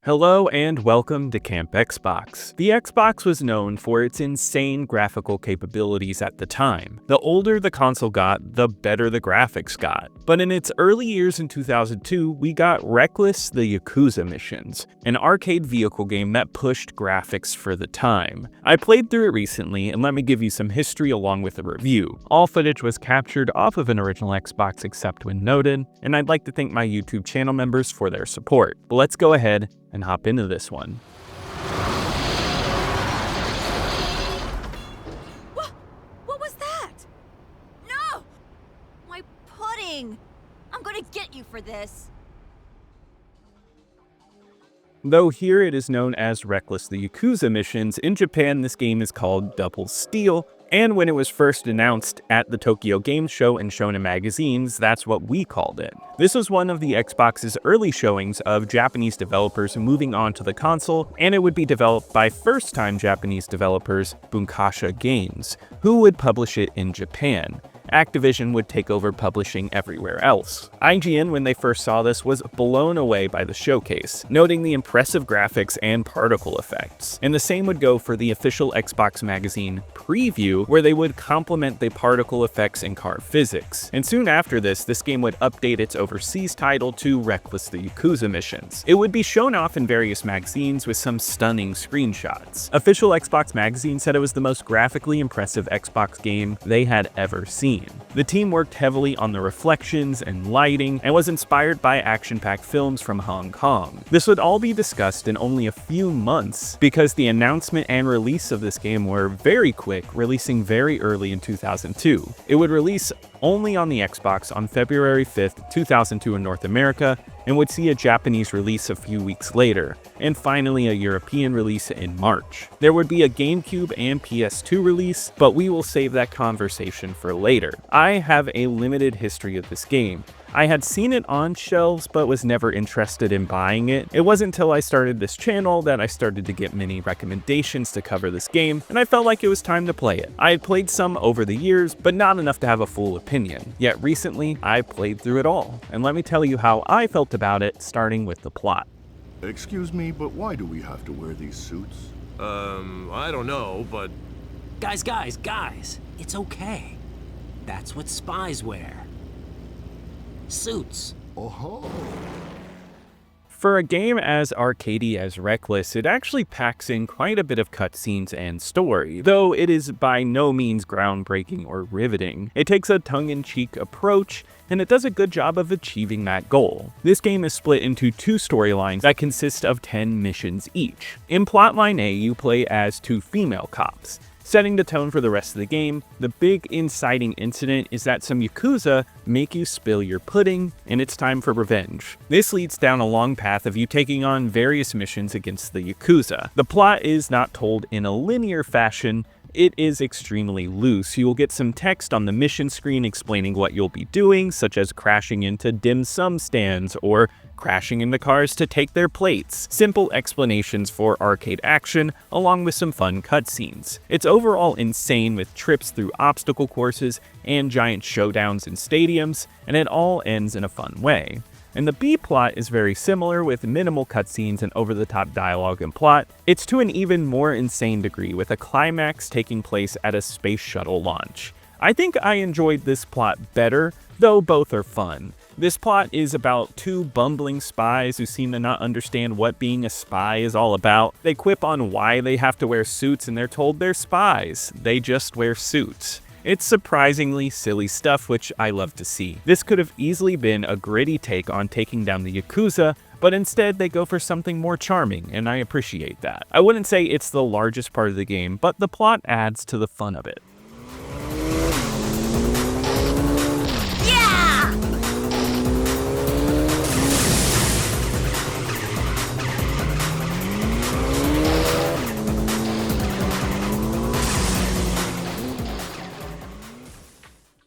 Hello and welcome to Camp Xbox. The Xbox was known for its insane graphical capabilities at the time. The older the console got, the better the graphics got. But in its early years in 2002, we got Wreckless, the Yakuza Missions, an arcade vehicle game that pushed graphics for the time. I played through it recently, and let me give you some history along with a review. All footage was captured off of an original Xbox except when noted, and I'd like to thank my YouTube channel members for their support. But let's go ahead and hop into this one. What was that? No! My pudding! I'm gonna get you for this. Though here it is known as Wreckless the Yakuza Missions, in Japan this game is called Double Steel, and when it was first announced at the Tokyo Game Show and shown in magazines, that's what we called it. This was one of the Xbox's early showings of Japanese developers moving on to the console, and it would be developed by first-time Japanese developers Bunkasha Games, who would publish it in Japan. Activision would take over publishing everywhere else. IGN, when they first saw this, was blown away by the showcase, noting the impressive graphics and particle effects. And the same would go for the official Xbox magazine Preview, where they would complement the particle effects and car physics. And soon after this game would update its overseas title to Wreckless the Yakuza Missions. It would be shown off in various magazines with some stunning screenshots. Official Xbox magazine said it was the most graphically impressive Xbox game they had ever seen. The team worked heavily on the reflections and lighting and was inspired by action-packed films from Hong Kong. This would all be discussed in only a few months because the announcement and release of this game were very quick, releasing very early in 2002. It would release only on the Xbox on February 5th, 2002 in North America, and would see a Japanese release a few weeks later, and finally a European release in March. There would be a GameCube and PS2 release, but we will save that conversation for later. I have a limited history of this game. I had seen it on shelves, but was never interested in buying it. It wasn't until I started this channel that I started to get many recommendations to cover this game, and I felt like it was time to play it. I had played some over the years, but not enough to have a full opinion. Yet recently, I played through it all, and let me tell you how I felt about it, starting with the plot. Excuse me, but why do we have to wear these suits? I don't know, but... Guys, it's okay. That's what spies wear. Suits. Oh-ho. For a game as arcadey as Wreckless, it actually packs in quite a bit of cutscenes and story, though it is by no means groundbreaking or riveting. It takes a tongue-in-cheek approach, and it does a good job of achieving that goal. This game is split into two storylines that consist of 10 missions each. In Plotline A, you play as two female cops. Setting the tone for the rest of the game, the big inciting incident is that some Yakuza make you spill your pudding, and it's time for revenge. This leads down a long path of you taking on various missions against the Yakuza. The plot is not told in a linear fashion. It is extremely loose. You will get some text on the mission screen explaining what you'll be doing, such as crashing into dim sum stands or crashing into cars to take their plates. Simple explanations for arcade action, along with some fun cutscenes. It's overall insane with trips through obstacle courses and giant showdowns in stadiums, and it all ends in a fun way. And the B plot is very similar with minimal cutscenes and over-the-top dialogue and plot. It's to an even more insane degree with a climax taking place at a space shuttle launch. I think I enjoyed this plot better, though both are fun. This plot is about two bumbling spies who seem to not understand what being a spy is all about. They quip on why they have to wear suits and they're told they're spies. They just wear suits. It's surprisingly silly stuff, which I love to see. This could have easily been a gritty take on taking down the Yakuza, but instead they go for something more charming, and I appreciate that. I wouldn't say it's the largest part of the game, but the plot adds to the fun of it.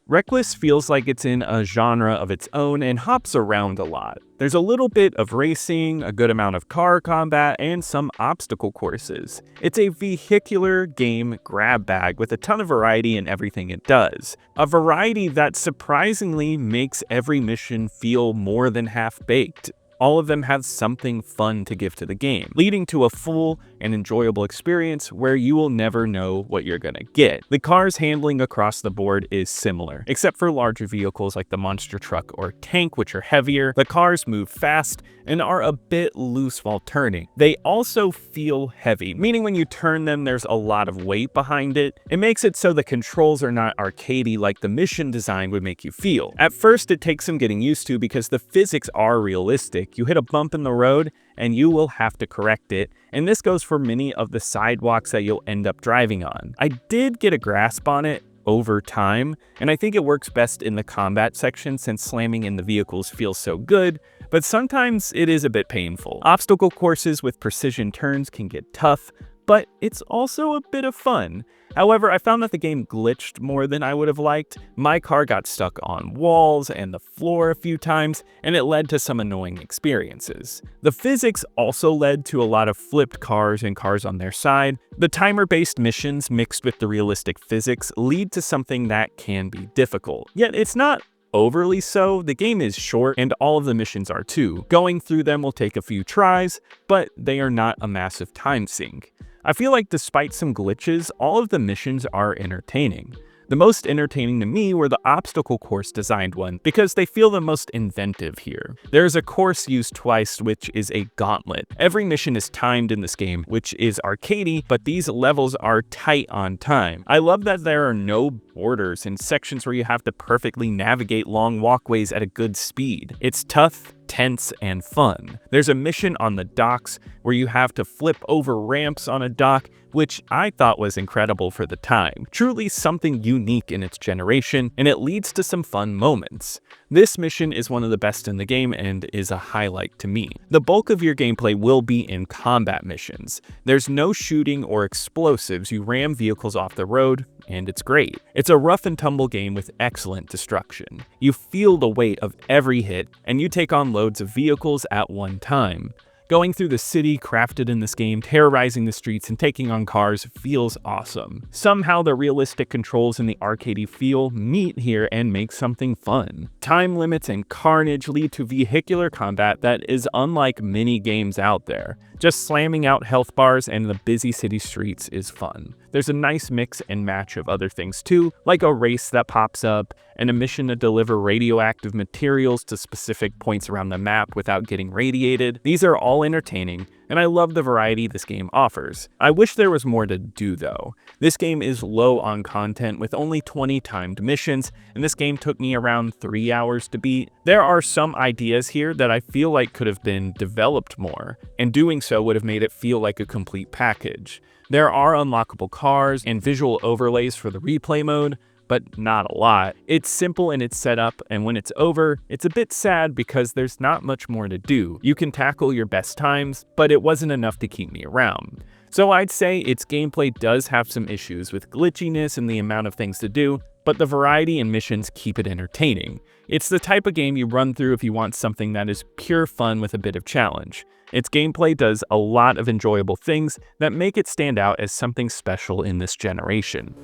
Wreckless feels like it's in a genre of its own and hops around a lot. There's a little bit of racing, a good amount of car combat, and some obstacle courses. It's a vehicular game grab bag with a ton of variety in everything it does. A variety that surprisingly makes every mission feel more than half-baked. all of them have something fun to give to the game, leading to a full and enjoyable experience where you will never know what you're gonna get. The car's handling across the board is similar, except for larger vehicles like the monster truck or tank, which are heavier. The cars move fast and are a bit loose while turning. They also feel heavy, meaning when you turn them, there's a lot of weight behind it. It makes it so the controls are not arcadey like the mission design would make you feel. At first, it takes some getting used to because the physics are realistic. You hit a bump in the road and you will have to correct it, and this goes for many of the sidewalks that you'll end up driving on. I did get a grasp on it over time, and I think it works best in the combat section since slamming in the vehicles feels so good, but sometimes it is a bit painful. Obstacle courses with precision turns can get tough, but it's also a bit of fun. However, I found that the game glitched more than I would have liked. My car got stuck on walls and the floor a few times, and it led to some annoying experiences. The physics also led to a lot of flipped cars and cars on their side. The timer-based missions mixed with the realistic physics lead to something that can be difficult. Yet it's not overly so. The game is short and all of the missions are too. Going through them will take a few tries, but they are not a massive time sink. I feel like despite some glitches, all of the missions are entertaining. The most entertaining to me were the obstacle course designed one, because they feel the most inventive here. There's a course used twice, which is a gauntlet. Every mission is timed in this game, which is arcadey, but these levels are tight on time. I love that there are no borders and sections where you have to perfectly navigate long walkways at a good speed. It's tough, tense, and fun. There's a mission on the docks where you have to flip over ramps on a dock, which I thought was incredible for the time. Truly something unique in its generation, and it leads to some fun moments. This mission is one of the best in the game and is a highlight to me. The bulk of your gameplay will be in combat missions. There's no shooting or explosives. You ram vehicles off the road, and it's great. It's a rough and tumble game with excellent destruction. You feel the weight of every hit, and you take on loads of vehicles at one time. Going through the city crafted in this game, terrorizing the streets, and taking on cars feels awesome. Somehow the realistic controls and the arcadey feel meet here and make something fun. Time limits and carnage lead to vehicular combat that is unlike many games out there. Just slamming out health bars and the busy city streets is fun. There's a nice mix and match of other things too, like a race that pops up, and a mission to deliver radioactive materials to specific points around the map without getting radiated. These are all entertaining, and I love the variety this game offers. I wish there was more to do though. This game is low on content with only 20 timed missions, and this game took me around 3 hours to beat. There are some ideas here that I feel like could have been developed more, and doing so would have made it feel like a complete package. There are unlockable cars and visual overlays for the replay mode, but not a lot. It's simple in its setup, and when it's over, it's a bit sad because there's not much more to do. You can tackle your best times, but it wasn't enough to keep me around. So I'd say its gameplay does have some issues with glitchiness and the amount of things to do, but the variety and missions keep it entertaining. It's the type of game you run through if you want something that is pure fun with a bit of challenge. Its gameplay does a lot of enjoyable things that make it stand out as something special in this generation.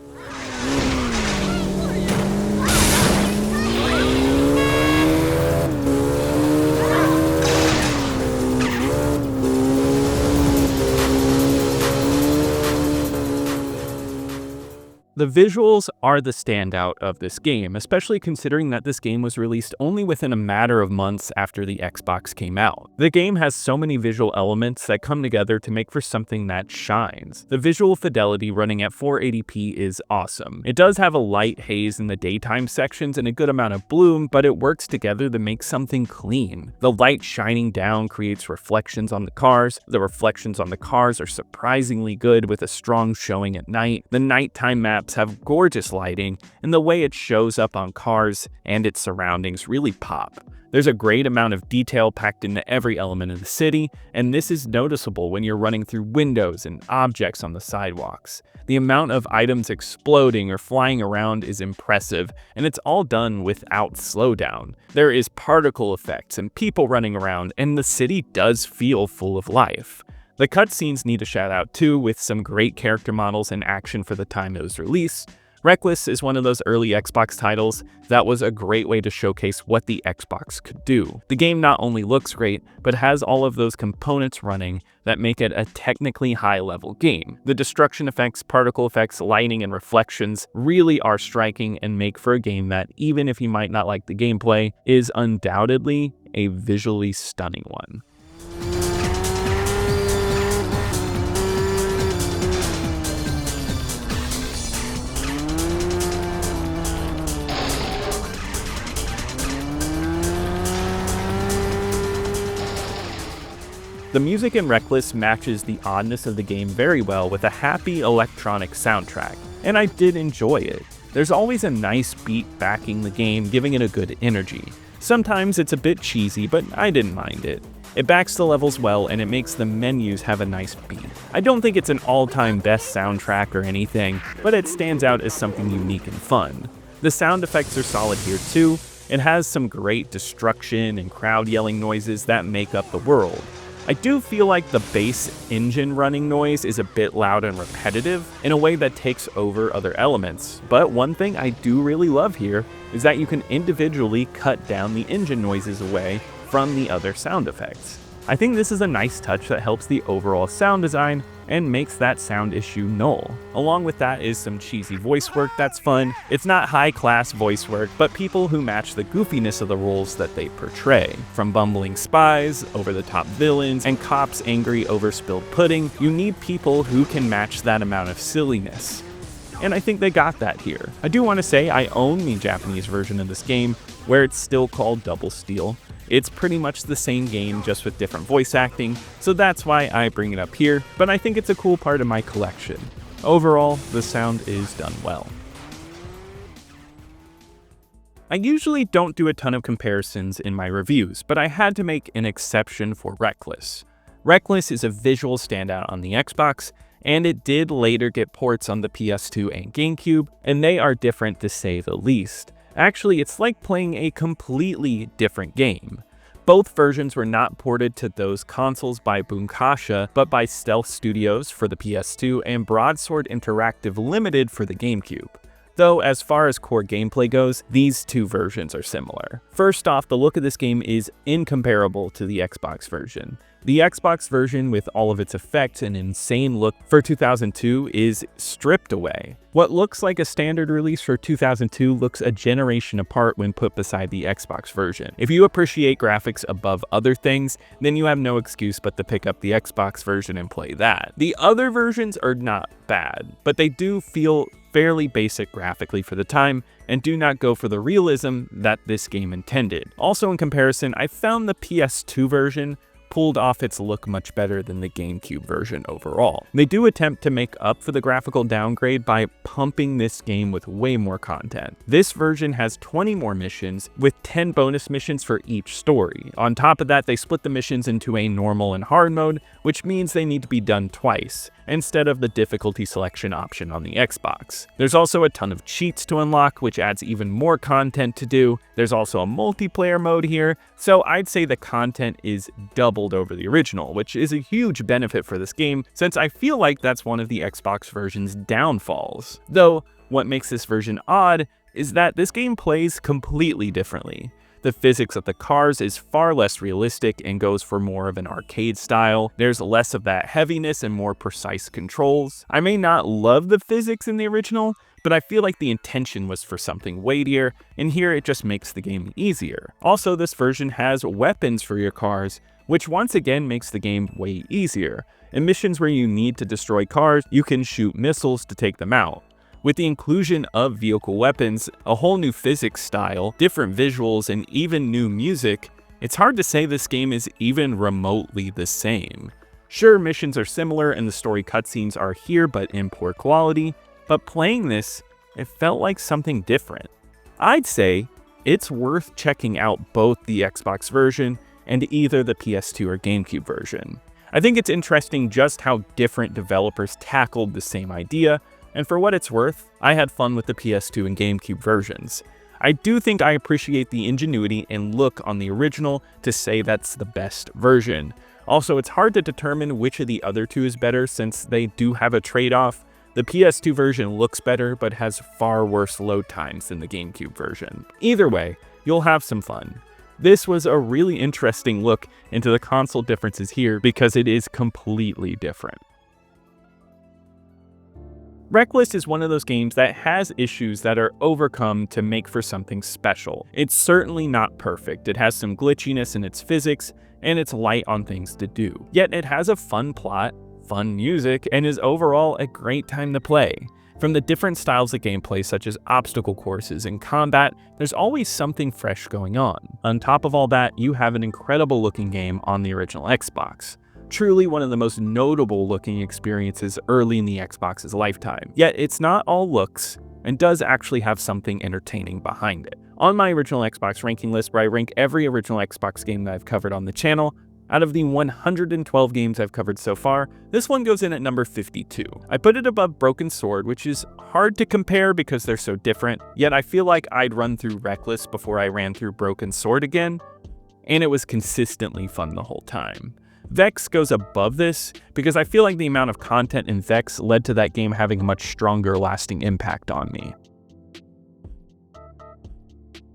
The visuals are the standout of this game, especially considering that this game was released only within a matter of months after the Xbox came out. The game has so many visual elements that come together to make for something that shines. The visual fidelity running at 480p is awesome. It does have a light haze in the daytime sections and a good amount of bloom, but it works together to make something clean. The light shining down creates reflections on the cars. The reflections on the cars are surprisingly good with a strong showing at night. The nighttime maps have gorgeous lighting, and the way it shows up on cars and its surroundings really pop. There's a great amount of detail packed into every element of the city, and this is noticeable when you're running through windows and objects on the sidewalks. The amount of items exploding or flying around is impressive, and it's all done without slowdown. There is particle effects and people running around, and the city does feel full of life. The cutscenes need a shout out too, with some great character models and action for the time it was released. Wreckless is one of those early Xbox titles that was a great way to showcase what the Xbox could do. The game not only looks great, but has all of those components running that make it a technically high-level game. The destruction effects, particle effects, lighting, and reflections really are striking and make for a game that, even if you might not like the gameplay, is undoubtedly a visually stunning one. The music in Wreckless matches the oddness of the game very well with a happy electronic soundtrack, and I did enjoy it. There's always a nice beat backing the game, giving it a good energy. Sometimes it's a bit cheesy, but I didn't mind it. It backs the levels well, and it makes the menus have a nice beat. I don't think it's an all-time best soundtrack or anything, but it stands out as something unique and fun. The sound effects are solid here too. It has some great destruction and crowd yelling noises that make up the world. I do feel like the bass engine running noise is a bit loud and repetitive in a way that takes over other elements, but one thing I do really love here is that you can individually cut down the engine noises away from the other sound effects. I think this is a nice touch that helps the overall sound design and makes that sound issue null. Along with that is some cheesy voice work that's fun. It's not high-class voice work, but people who match the goofiness of the roles that they portray. From bumbling spies, over-the-top villains, and cops angry over spilled pudding, you need people who can match that amount of silliness. And I think they got that here. I do want to say I own the Japanese version of this game, where it's still called Double Steel. It's pretty much the same game, just with different voice acting, so that's why I bring it up here, but I think it's a cool part of my collection. Overall, the sound is done well. I usually don't do a ton of comparisons in my reviews, but I had to make an exception for Wreckless. Wreckless is a visual standout on the Xbox, and it did later get ports on the PS2 and GameCube, and they are different to say the least. Actually, it's like playing a completely different game. Both versions were not ported to those consoles by Bunkasha, but by Stealth Studios for the PS2 and Broadsword Interactive Limited for the GameCube. Though, as far as core gameplay goes, these two versions are similar. First off, the look of this game is incomparable to the Xbox version. The Xbox version, with all of its effects and insane look for 2002, is stripped away. What looks like a standard release for 2002 looks a generation apart when put beside the Xbox version. If you appreciate graphics above other things, then you have no excuse but to pick up the Xbox version and play that. The other versions are not bad, but they do feel fairly basic graphically for the time and do not go for the realism that this game intended. Also, in comparison, I found the PS2 version pulled off its look much better than the GameCube version overall. They do attempt to make up for the graphical downgrade by pumping this game with way more content. This version has 20 more missions, with 10 bonus missions for each story. On top of that, they split the missions into a normal and hard mode, which means they need to be done twice, instead of the difficulty selection option on the Xbox. There's also a ton of cheats to unlock, which adds even more content to do. There's also a multiplayer mode here, so I'd say the content is doubled over the original, which is a huge benefit for this game, since I feel like that's one of the Xbox version's downfalls. Though, what makes this version odd is that this game plays completely differently. The physics of the cars is far less realistic and goes for more of an arcade style. There's less of that heaviness and more precise controls. I may not love the physics in the original, but I feel like the intention was for something weightier, and here it just makes the game easier. Also, this version has weapons for your cars, which once again makes the game way easier. In missions where you need to destroy cars, you can shoot missiles to take them out. With the inclusion of vehicle weapons, a whole new physics style, different visuals, and even new music, it's hard to say this game is even remotely the same. Sure, missions are similar and the story cutscenes are here but in poor quality, but playing this, it felt like something different. I'd say it's worth checking out both the Xbox version and either the PS2 or GameCube version. I think it's interesting just how different developers tackled the same idea, and for what it's worth, I had fun with the PS2 and GameCube versions. I do think I appreciate the ingenuity and look on the original to say that's the best version. Also, it's hard to determine which of the other two is better since they do have a trade-off, The PS2 version looks better, but has far worse load times than the GameCube version. Either way, you'll have some fun. This was a really interesting look into the console differences here because it is completely different. Wreckless is one of those games that has issues that are overcome to make for something special. It's certainly not perfect, it has some glitchiness in its physics, and it's light on things to do. Yet it has a fun plot, fun music, and is overall a great time to play. From the different styles of gameplay such as obstacle courses and combat, there's always something fresh going on. On top of all that, you have an incredible looking game on the original Xbox. Truly one of the most notable looking experiences early in the Xbox's lifetime. Yet it's not all looks, and does actually have something entertaining behind it. On my original Xbox ranking list, where I rank every original Xbox game that I've covered on the channel, out of the 112 games I've covered so far, this one goes in at number 52. I put it above Broken Sword, which is hard to compare because they're so different, yet I feel like I'd run through Wreckless before I ran through Broken Sword again, and it was consistently fun the whole time. Vex goes above this because I feel like the amount of content in Vex led to that game having a much stronger lasting impact on me.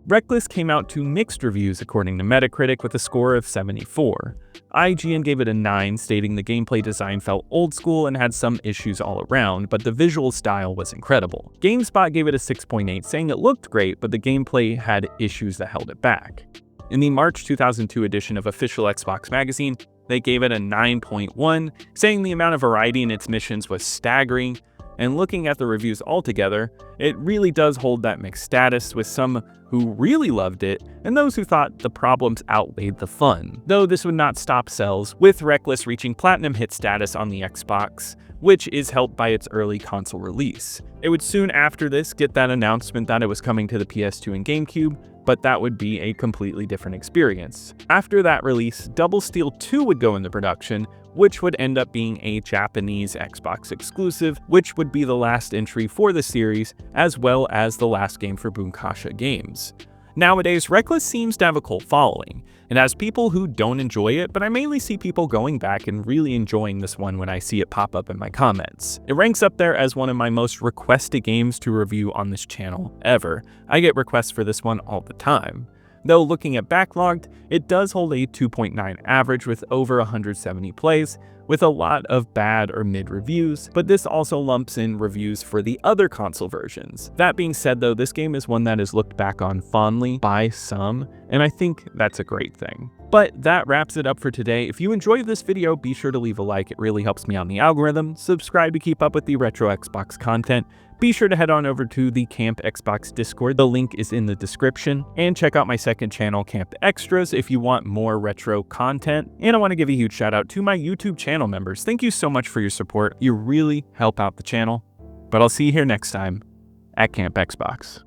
Wreckless came out to mixed reviews according to Metacritic with a score of 74. IGN gave it a 9, stating the gameplay design felt old school and had some issues all around, but the visual style was incredible. GameSpot gave it a 6.8, saying it looked great, but the gameplay had issues that held it back. In the March 2002 edition of Official Xbox Magazine, they gave it a 9.1, saying the amount of variety in its missions was staggering, and looking at the reviews altogether, it really does hold that mixed status, with some who really loved it and those who thought the problems outweighed the fun. Though this would not stop sales, with Wreckless reaching platinum hit status on the Xbox, which is helped by its early console release. It would soon after this get that announcement that it was coming to the PS2 and GameCube, but that would be a completely different experience. After that release, Double Steel 2 would go into production, which would end up being a Japanese Xbox exclusive, which would be the last entry for the series, as well as the last game for Bunkasha Games. Nowadays, Wreckless seems to have a cult following. It has people who don't enjoy it, but I mainly see people going back and really enjoying this one when I see it pop up in my comments. It ranks up there as one of my most requested games to review on this channel ever. I get requests for this one all the time. Though looking at backlogged, it does hold a 2.9 average with over 170 plays, with a lot of bad or mid reviews, but this also lumps in reviews for the other console versions. That being said though, this game is one that is looked back on fondly by some, and I think that's a great thing. But that wraps it up for today. If you enjoyed this video, be sure to leave a like, it really helps me out in the algorithm. Subscribe to keep up with the retro Xbox content. Be sure to head on over to the Camp Xbox Discord, the link is in the description, and check out my second channel, Camp Extras, if you want more retro content. And I want to give a huge shout out to my YouTube channel members. Thank you so much for your support. You really help out the channel. But I'll see you here next time at Camp Xbox.